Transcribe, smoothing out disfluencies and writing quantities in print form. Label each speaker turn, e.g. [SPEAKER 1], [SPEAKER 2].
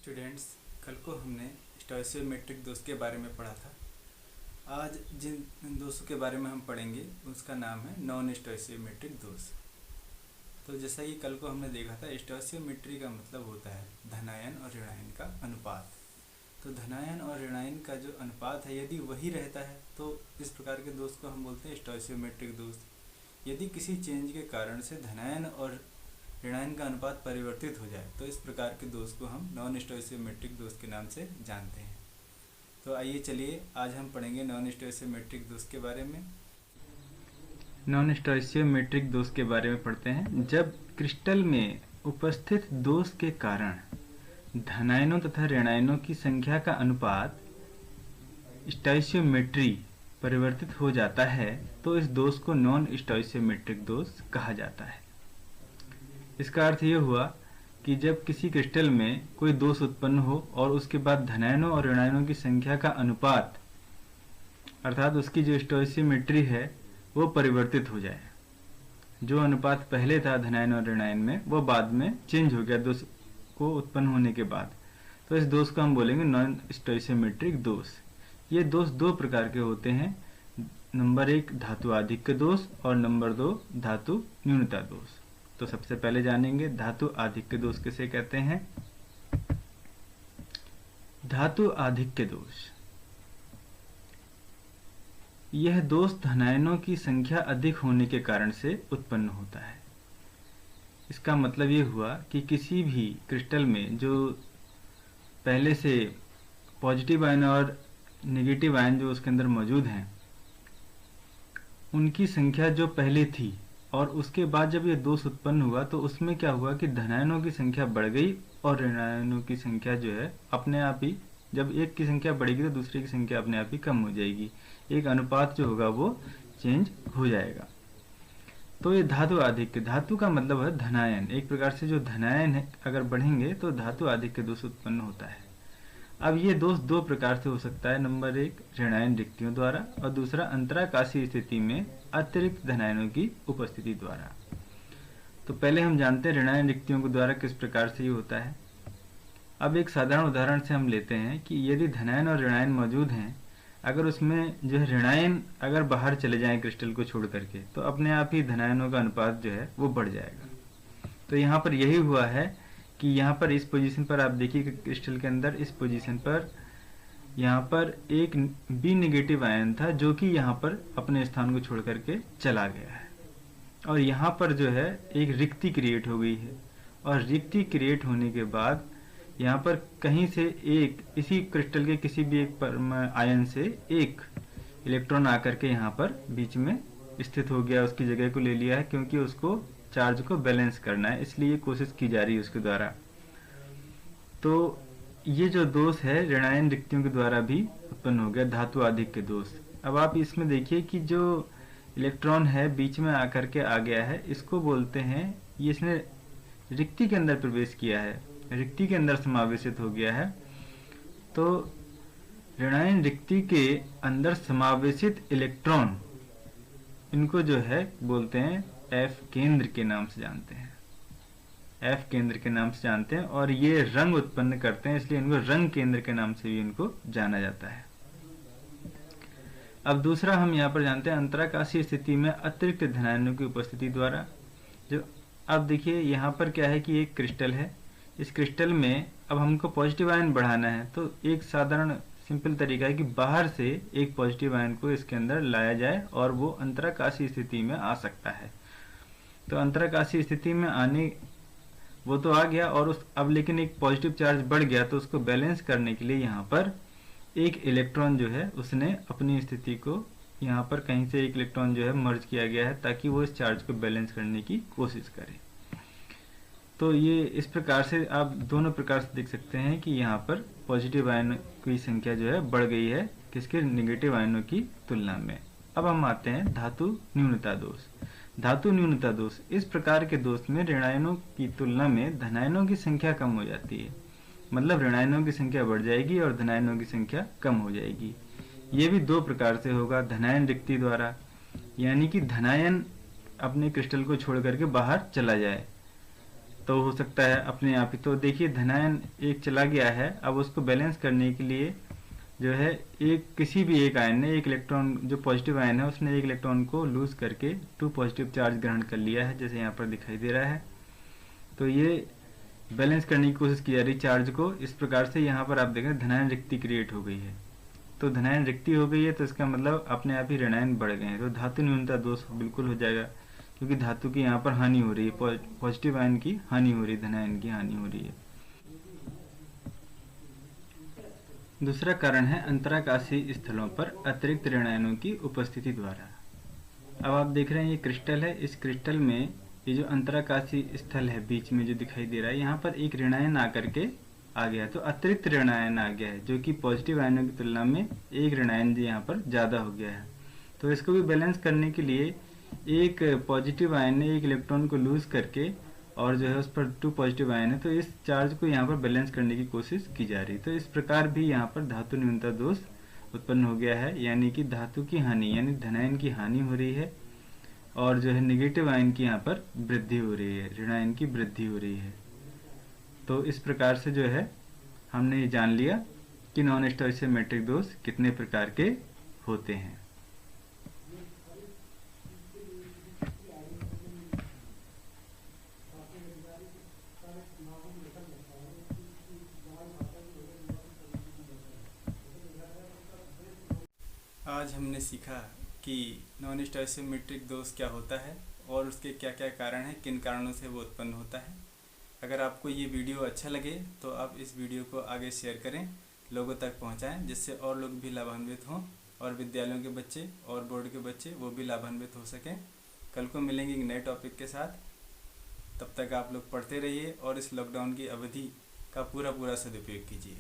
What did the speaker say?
[SPEAKER 1] Students, कल को हमने स्टोइसियोमेट्रिक दोष के बारे में पढ़ा था। आज जिन दोषों के बारे में हम पढ़ेंगे उसका नाम है नॉन स्टोइसियोमेट्रिक दोष। तो जैसा कि कल को हमने देखा था, स्टोइसियोमेट्री का मतलब होता है धनायन और ऋणायन का अनुपात। तो धनायन और ऋणायन का जो अनुपात है यदि वही रहता है तो इस प्रकार के दोष को हम बोलते हैं स्टोइसियोमेट्रिक दोष। यदि किसी चेंज के कारण से धनायन और ऋणायन का अनुपात परिवर्तित हो जाए तो इस प्रकार के दोष को हम नॉन स्टोइसियोमेट्रिक दोष के नाम से जानते हैं। तो आइए चलिए आज हम पढ़ेंगे नॉन स्टोइसियोमेट्रिक दोष के बारे में। नॉन स्टोइसियोमेट्रिक दोष के बारे में पढ़ते हैं। जब क्रिस्टल में उपस्थित दोष के कारण धनायनों तथा ऋणायनों की संख्या का अनुपात स्टोइसियोमेट्री परिवर्तित हो जाता है तो इस दोष को नॉन स्टोइसियोमेट्रिक दोष कहा जाता है। इसका अर्थ यह हुआ कि जब किसी क्रिस्टल में कोई दोष उत्पन्न हो और उसके बाद धनायनों और ऋणायनों की संख्या का अनुपात अर्थात उसकी जो स्टोइसियोमेट्री है वो परिवर्तित हो जाए। जो अनुपात पहले था धनायन और ऋणायन में वो बाद में चेंज हो गया दोष को उत्पन्न होने के बाद, तो इस दोष को हम बोलेंगे नॉन स्टोइसियोमेट्रिक दोष। ये दोष दो प्रकार के होते हैं, नंबर 1 धातु आधिक्य दोष और नंबर 2 धातु न्यूनता दोष। तो सबसे पहले जानेंगे धातु आधिक्य दोष किसे कहते हैं। धातु आधिक्य दोष, यह दोष धनायनों की संख्या अधिक होने के कारण से उत्पन्न होता है। इसका मतलब ये हुआ कि किसी भी क्रिस्टल में जो पहले से पॉजिटिव आयन और नेगेटिव आयन जो उसके अंदर मौजूद हैं उनकी संख्या जो पहले थी और उसके बाद जब ये दोष उत्पन्न हुआ तो उसमें क्या हुआ कि धनायनों की संख्या बढ़ गई और ऋणायनों की संख्या जो है अपने आप ही, जब एक की संख्या बढ़ेगी तो दूसरे की संख्या अपने आप ही कम हो जाएगी। एक अनुपात जो होगा वो चेंज हो जाएगा। तो ये धातु आधिक्य, धातु का मतलब है धनायन, एक प्रकार से जो धनायन है अगर बढ़ेंगे तो धातु आधिक्य दोष उत्पन्न होता है। अब ये दोष दो प्रकार से हो सकता है, नंबर 1 ऋणायन रिक्तियों द्वारा और दूसरा अंतराकाशीय स्थिति में अतिरिक्त धनायनों की उपस्थिति द्वारा। तो पहले हम जानते हैं ऋणायन रिक्तियों के द्वारा किस प्रकार से ये होता है। अब एक साधारण उदाहरण से हम लेते हैं कि यदि धनायन और ऋणायन मौजूद हैं, अगर उसमें जो है ऋणायन अगर बाहर चले जाएं क्रिस्टल को छोड़ करके तो अपने आप ही धनायनों का अनुपात जो है वो बढ़ जाएगा। तो यहाँ पर यही हुआ है कि यहाँ पर इस पोजीशन पर आप देखिए कि क्रिस्टल के अंदर इस पोजीशन पर यहाँ पर एक बी नेगेटिव आयन था जो कि यहाँ पर अपने स्थान को छोड़ करके चला गया है और यहाँ पर जो है एक रिक्ति क्रिएट हो गई है और रिक्ति क्रिएट होने के बाद यहाँ पर कहीं से एक इसी क्रिस्टल के किसी भी एक आयन से एक इलेक्ट्रॉन आकर के यहाँ पर बीच में स्थित हो गया, उसकी जगह को ले लिया है क्योंकि उसको चार्ज को बैलेंस करना है, इसलिए कोशिश की जा रही है उसके द्वारा। तो ये जो दोष है ऋणायन रिक्तियों के द्वारा भी उत्पन्न हो गया, धातु आधिक्य दोष। अब आप इसमें देखिए कि जो इलेक्ट्रॉन है बीच में आकर के आ गया है, इसको बोलते हैं, ये इसने रिक्ति के अंदर प्रवेश किया है, रिक्ति के अंदर समावेशित हो गया है। तो ऋणायन रिक्ति के अंदर समावेशित इलेक्ट्रॉन, इनको जो है बोलते हैं एफ केंद्र के नाम से जानते हैं, एफ केंद्र के नाम से जानते हैं और ये रंग उत्पन्न करते हैं, इसलिए इनको रंग केंद्र के नाम से भी इनको जाना जाता है। अब दूसरा हम यहाँ पर जानते हैं अंतराकाशीय स्थिति में अतिरिक्त धनायनों की उपस्थिति द्वारा। जो अब देखिए यहाँ पर क्या है कि एक क्रिस्टल है, इस क्रिस्टल में अब हमको पॉजिटिव आयन बढ़ाना है तो एक साधारण सिंपल तरीका है कि बाहर से एक पॉजिटिव आयन को इसके अंदर लाया जाए और वो अंतराकाशीय स्थिति में आ सकता है। तो अंतराकाशीय स्थिति में आने वो तो आ गया और उस अब लेकिन एक पॉजिटिव चार्ज बढ़ गया तो उसको बैलेंस करने के लिए यहाँ पर एक इलेक्ट्रॉन जो है उसने अपनी स्थिति को यहाँ पर कहीं से एक इलेक्ट्रॉन जो है मर्ज किया गया है ताकि वो इस चार्ज को बैलेंस करने की कोशिश करे। तो ये इस प्रकार से आप दोनों प्रकार से देख सकते हैं कि यहाँ पर पॉजिटिव आयन की संख्या जो है बढ़ गई है किसके, नेगेटिव आयनों की तुलना में। अब हम आते हैं धातु न्यूनता दोष। धातु न्यूनता दोष, इस प्रकार के दोष में ऋणायनों की तुलना में धनायनों की संख्या कम हो जाती है, मतलब ऋणायनों की संख्या बढ़ जाएगी और धनायनों की संख्या कम हो जाएगी। ये भी दो प्रकार से होगा, धनायन रिक्ति द्वारा, यानी कि धनायन अपने क्रिस्टल को छोड़ करके बाहर चला जाए तो हो सकता है अपने आप ही। तो देखिए धनायन एक चला गया है, अब उसको बैलेंस करने के लिए जो है एक किसी भी एक आयन ने एक इलेक्ट्रॉन, जो पॉजिटिव आयन है उसने एक इलेक्ट्रॉन को लूज करके 2 पॉजिटिव चार्ज ग्रहण कर लिया है, जैसे यहाँ पर दिखाई दे रहा है। तो ये बैलेंस करने की कोशिश की जा रही चार्ज को। इस प्रकार से यहाँ पर आप देख रहे हैं धनायन रिक्ति क्रिएट हो गई है। तो धनायन रिक्ति हो गई है तो इसका मतलब अपने आप ही ऋणायन बढ़ गए हैं, तो धातु न्यूनता दोष बिल्कुल हो जाएगा, क्योंकि धातु की यहाँ पर हानि हो रही है, पॉजिटिव आयन की हानि हो रही है, धनायन की हानि हो रही है। दूसरा कारण है अंतराकाशीय स्थलों पर अतिरिक्त ऋणायनों की उपस्थिति द्वारा। अब आप देख रहे हैं ये क्रिस्टल है, इस क्रिस्टल में ये जो अंतराकाशीय स्थल है बीच में जो दिखाई दे रहा है, यहाँ पर एक ऋणायन आकर के आ गया, तो अतिरिक्त ऋणायन आ गया है, जो कि पॉजिटिव आयनों की तुलना में एक ऋणायन यहाँ पर ज़्यादा हो गया है। तो इसको भी बैलेंस करने के लिए एक पॉजिटिव आयन ने एक इलेक्ट्रॉन को लूज करके और जो है उस पर 2 पॉजिटिव आयन है, तो इस चार्ज को यहाँ पर बैलेंस करने की कोशिश की जा रही है। तो इस प्रकार भी यहाँ पर धातु न्यूनता दोष उत्पन्न हो गया है, यानी कि धातु की हानि यानी धनायन की हानि हो रही है और जो है नेगेटिव आयन की यहाँ पर वृद्धि हो रही है, ऋणायन की वृद्धि हो रही है। तो इस प्रकार से जो है हमने ये जान लिया कि नॉन स्टोइसियोमेट्रिक दोष कितने प्रकार के होते हैं।
[SPEAKER 2] आज हमने सीखा कि नॉन स्टोइसियोमेट्रिक दोष क्या होता है और उसके क्या क्या कारण हैं, किन कारणों से वो उत्पन्न होता है। अगर आपको ये वीडियो अच्छा लगे तो आप इस वीडियो को आगे शेयर करें, लोगों तक पहुंचाएं, जिससे और लोग भी लाभान्वित हों और विद्यालयों के बच्चे और बोर्ड के बच्चे वो भी लाभान्वित हो सकें। कल को मिलेंगे एक नए टॉपिक के साथ। तब तक आप लोग पढ़ते रहिए और इस लॉकडाउन की अवधि का पूरा सदुपयोग कीजिए।